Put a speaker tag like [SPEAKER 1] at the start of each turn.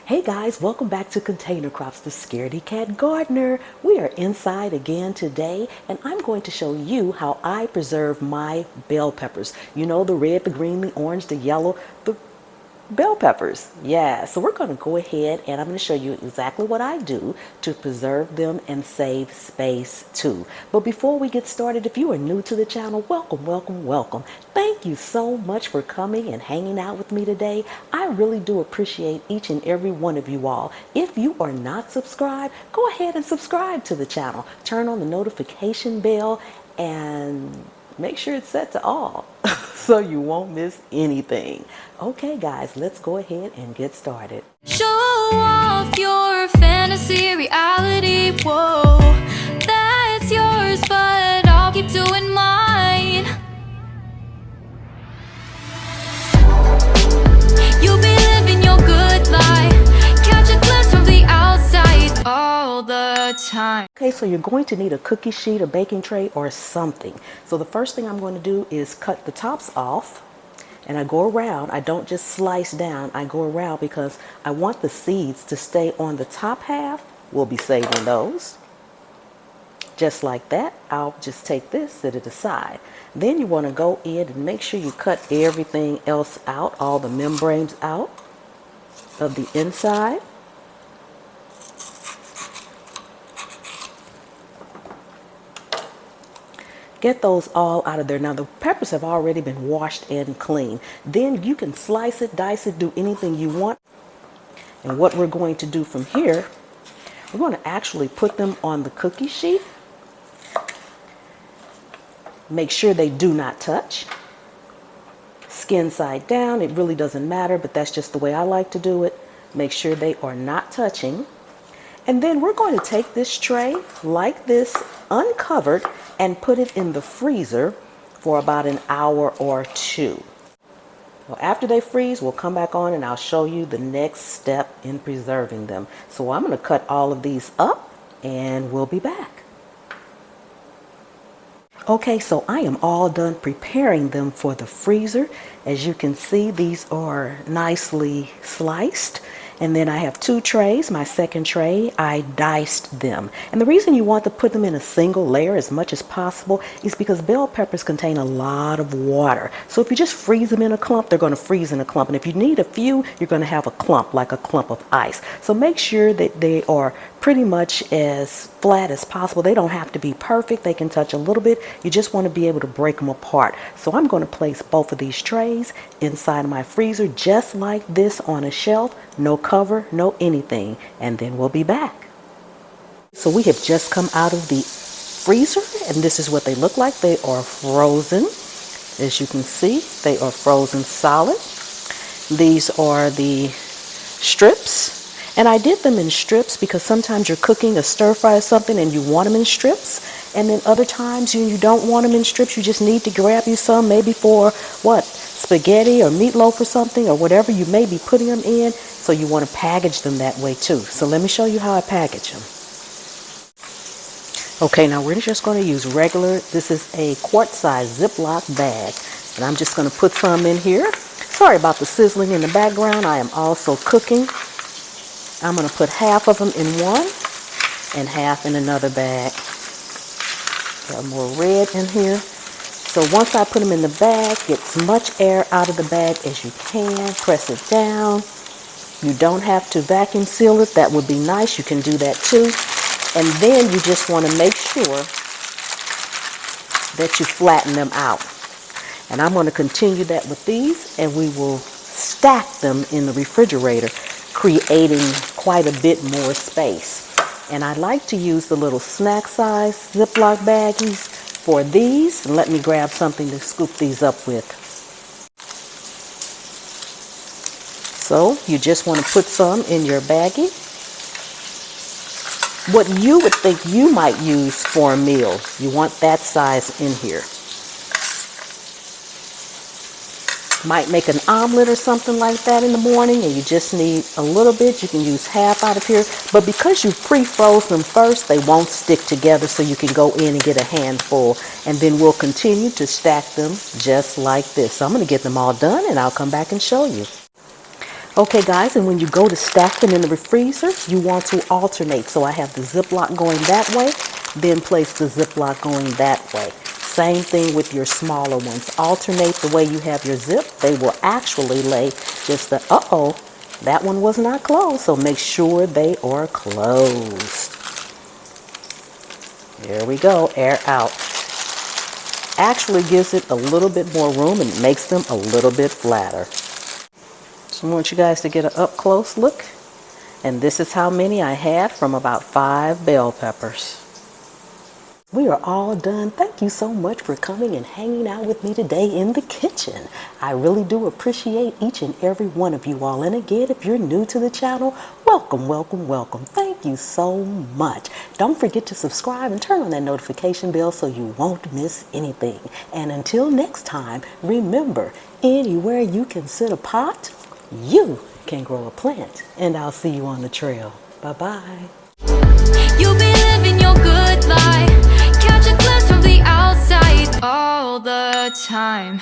[SPEAKER 1] Hey guys, welcome back to Container Crops, the Scaredy Cat Gardener. We are inside again today, and I'm going to show you how I preserve my bell peppers. You know, the red, the green, the orange, the yellow, the bell peppers. Yeah, so we're going to go ahead and I'm going to show you exactly what I do to preserve them and save space too. But before we get started, if you are new to the channel, welcome, welcome, welcome. Thank you so much for coming and hanging out with me today. I really do appreciate each and every one of you all. If you are not subscribed, go ahead and subscribe to the channel. Turn on the notification bell and make sure it's set to all so you won't miss anything. Okay guys, let's go ahead and get started.
[SPEAKER 2] Show off your fantasy reality, whoa, that's yours, but I'll keep doing mine. You'll be living your good life, catch a glimpse from the outside all the time.
[SPEAKER 1] Okay, so you're going to need a cookie sheet, a baking tray, or something. So the first thing I'm going to do is cut the tops off. And I go around, I don't just slice down, I go around because I want the seeds to stay on the top half. We'll be saving those. Just like that, I'll just take this, set it aside. Then you want to go in and make sure you cut everything else out, all the membranes out of the inside. Get those all out of there. Now the peppers have already been washed and cleaned. Then you can slice it, dice it, do anything you want. And what we're going to do from here, we're going to actually put them on the cookie sheet. Make sure they do not touch. Skin side down, it really doesn't matter, but that's just the way I like to do it. Make sure they are not touching. And then we're going to take this tray like this, uncovered, and put it in the freezer for about an hour or two. Well, after they freeze, we'll come back on and I'll show you the next step in preserving them. So I'm going to cut all of these up and we'll be back. Okay, so I am all done preparing them for the freezer. As you can see, these are nicely sliced. And then I have two trays. My second tray, I diced them. And the reason you want to put them in a single layer as much as possible is because bell peppers contain a lot of water. So if you just freeze them in a clump, they're going to freeze in a clump. And if you need a few, you're going to have a clump, like a clump of ice. So make sure that they are pretty much as flat as possible. They don't have to be perfect. They can touch a little bit. You just want to be able to break them apart. So I'm going to place both of these trays inside of my freezer just like this on a shelf. No cover, no anything. And then we'll be back. So we have just come out of the freezer and this is what they look like. They are frozen. As you can see, they are frozen solid. These are the strips. And I did them in strips because sometimes you're cooking a stir fry or something and you want them in strips. And then other times you don't want them in strips. You just need to grab you some, maybe for what? Spaghetti or meatloaf or something or whatever you may be putting them in. So you want to package them that way too. So let me show you how I package them. Okay, now we're just going to use regular, this is a quart-size Ziploc bag. And I'm just going to put some in here. Sorry about the sizzling in the background. I am also cooking. I'm going to put half of them in one and half in another bag. Got more red in here. So once I put them in the bag, get as much air out of the bag as you can. Press it down. You don't have to vacuum seal it. That would be nice. You can do that too. And then you just want to make sure that you flatten them out. And I'm going to continue that with these, and we will stack them in the refrigerator, creating quite a bit more space. And I like to use the little snack size Ziploc baggies for these. And let me grab something to scoop these up with. So you just want to put some in your baggie. What you would think you might use for a meal, you want that size in here. Might make an omelet or something like that in the morning and you just need a little bit. You can use half out of here, but because you pre-froze them first, they won't stick together, so you can go in and get a handful, and then we'll continue to stack them just like this. So I'm going to get them all done and I'll come back and show you. Okay guys, and when you go to stack them in the freezer, you want to alternate. So I have the Ziploc going that way, then place the Ziploc going that way. Same thing with your smaller ones. Alternate the way you have your zip. They will actually lay just the, uh-oh, that one was not closed. So make sure they are closed. There we go, air out. Actually gives it a little bit more room and makes them a little bit flatter. So I want you guys to get an up close look. And this is how many I had from about 5 bell peppers. We are all done. Thank you so much for coming and hanging out with me today in the kitchen. I really do appreciate each and every one of you all. And again, if you're new to the channel, welcome, welcome, welcome. Thank you so much. Don't forget to subscribe and turn on that notification bell so you won't miss anything. And until next time, remember, anywhere you can sit a pot, you can grow a plant. And I'll see you on the trail. Bye-bye.
[SPEAKER 2] You'll be living your good life. Catch a glimpse from the outside all the time.